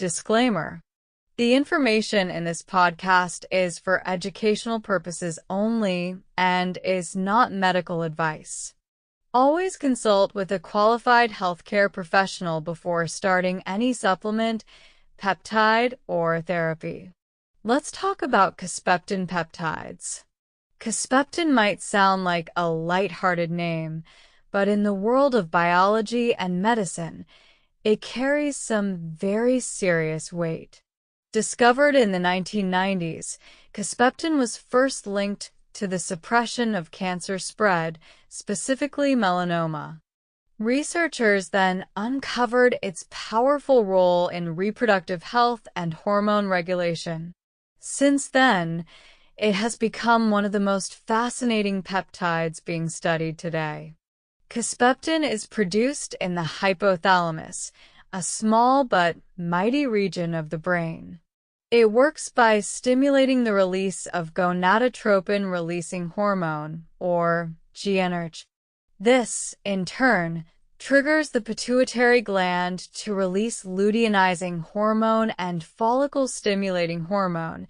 Disclaimer: the information in this podcast is for educational purposes only and is not medical advice. Always consult with a qualified healthcare professional before starting any supplement, peptide, or therapy. Let's talk about Kisspeptin peptides. Kisspeptin might sound like a lighthearted name, but in the world of biology and medicine, it carries some very serious weight. Discovered in the 1990s, Kisspeptin was first linked to the suppression of cancer spread, specifically melanoma. Researchers then uncovered its powerful role in reproductive health and hormone regulation. Since then, it has become one of the most fascinating peptides being studied today. Kisspeptin is produced in the hypothalamus, a small but mighty region of the brain. It works by stimulating the release of gonadotropin-releasing hormone, or GnRH. This, in turn, triggers the pituitary gland to release luteinizing hormone and follicle-stimulating hormone,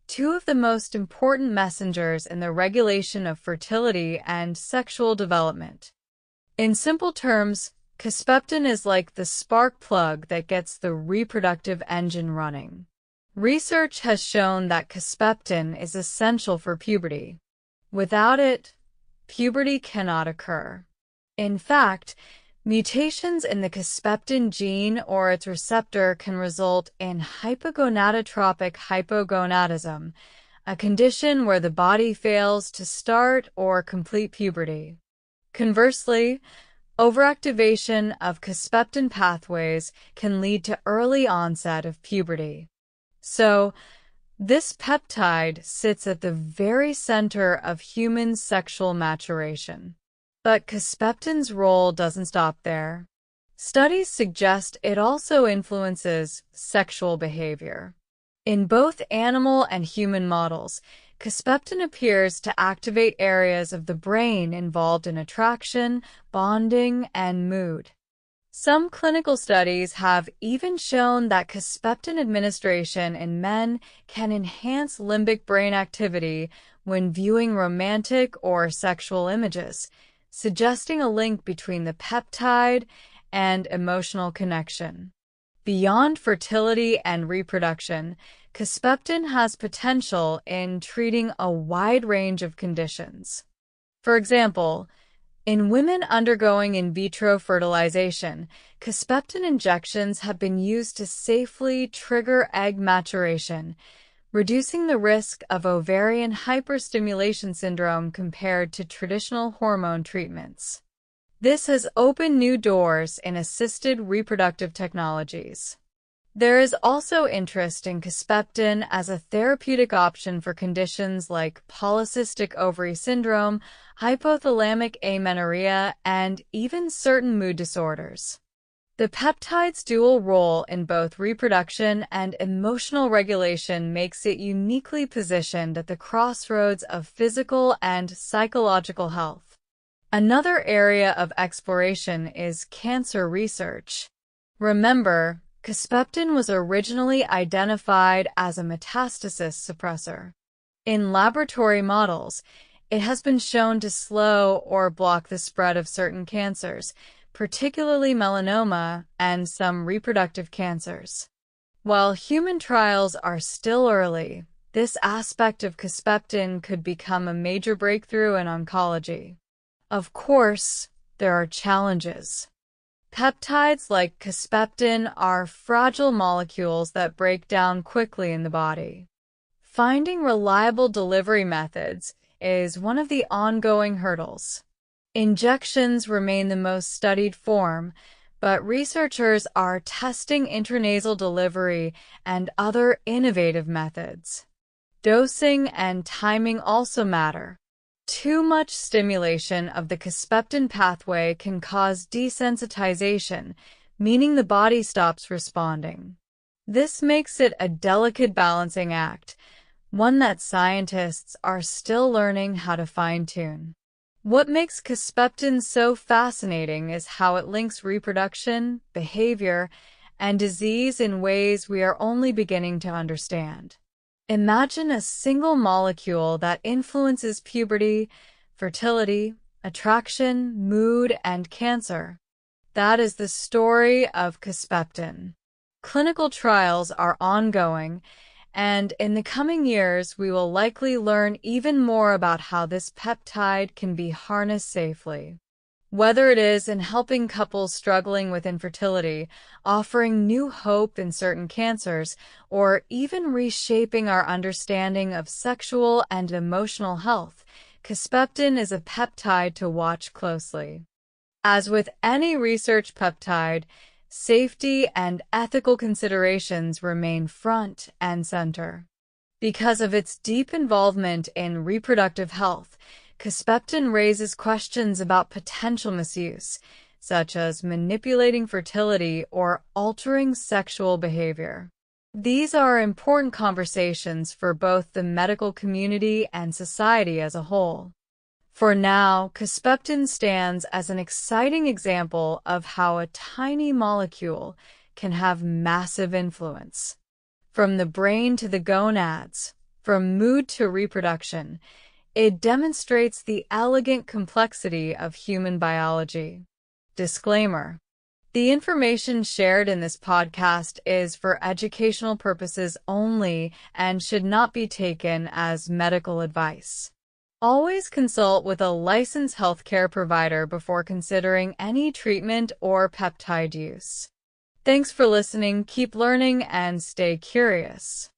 two of the most important messengers in the regulation of fertility and sexual development. In simple terms, Kisspeptin is like the spark plug that gets the reproductive engine running. Research has shown that Kisspeptin is essential for puberty. Without it, puberty cannot occur. In fact, mutations in the Kisspeptin gene or its receptor can result in hypogonadotropic hypogonadism, a condition where the body fails to start or complete puberty. Conversely, overactivation of Kisspeptin pathways can lead to early onset of puberty. So, this peptide sits at the very center of human sexual maturation. But Kisspeptin's role doesn't stop there. Studies suggest it also influences sexual behavior. In both animal and human models, Kisspeptin appears to activate areas of the brain involved in attraction, bonding, and mood. Some clinical studies have even shown that Kisspeptin administration in men can enhance limbic brain activity when viewing romantic or sexual images, suggesting a link between the peptide and emotional connection. Beyond fertility and reproduction, Kisspeptin has potential in treating a wide range of conditions. For example, in women undergoing in vitro fertilization, Kisspeptin injections have been used to safely trigger egg maturation, reducing the risk of ovarian hyperstimulation syndrome compared to traditional hormone treatments. This has opened new doors in assisted reproductive technologies. There is also interest in Kisspeptin as a therapeutic option for conditions like polycystic ovary syndrome, hypothalamic amenorrhea, and even certain mood disorders. The peptide's dual role in both reproduction and emotional regulation makes it uniquely positioned at the crossroads of physical and psychological health. Another area of exploration is cancer research. Remember, Kisspeptin was originally identified as a metastasis suppressor. In laboratory models, it has been shown to slow or block the spread of certain cancers, particularly melanoma and some reproductive cancers. While human trials are still early, this aspect of Kisspeptin could become a major breakthrough in oncology. Of course, there are challenges. Peptides like Kisspeptin are fragile molecules that break down quickly in the body. Finding reliable delivery methods is one of the ongoing hurdles. Injections remain the most studied form, but researchers are testing intranasal delivery and other innovative methods. Dosing and timing also matter. Too much stimulation of the Kisspeptin pathway can cause desensitization, meaning the body stops responding. This makes it a delicate balancing act, one that scientists are still learning how to fine-tune. What makes Kisspeptin so fascinating is how it links reproduction, behavior, and disease in ways we are only beginning to understand. Imagine a single molecule that influences puberty, fertility, attraction, mood, and cancer. That is the story of Kisspeptin. Clinical trials are ongoing, and in the coming years we will likely learn even more about how this peptide can be harnessed safely. Whether it is in helping couples struggling with infertility, offering new hope in certain cancers, or even reshaping our understanding of sexual and emotional health, Kisspeptin is a peptide to watch closely. As with any research peptide, safety and ethical considerations remain front and center. Because of its deep involvement in reproductive health, Kisspeptin raises questions about potential misuse, such as manipulating fertility or altering sexual behavior. These are important conversations for both the medical community and society as a whole. For now, Kisspeptin stands as an exciting example of how a tiny molecule can have massive influence. From the brain to the gonads, from mood to reproduction, it demonstrates the elegant complexity of human biology. Disclaimer: the information shared in this podcast is for educational purposes only and should not be taken as medical advice. Always consult with a licensed healthcare provider before considering any treatment or peptide use. Thanks for listening, keep learning, and stay curious.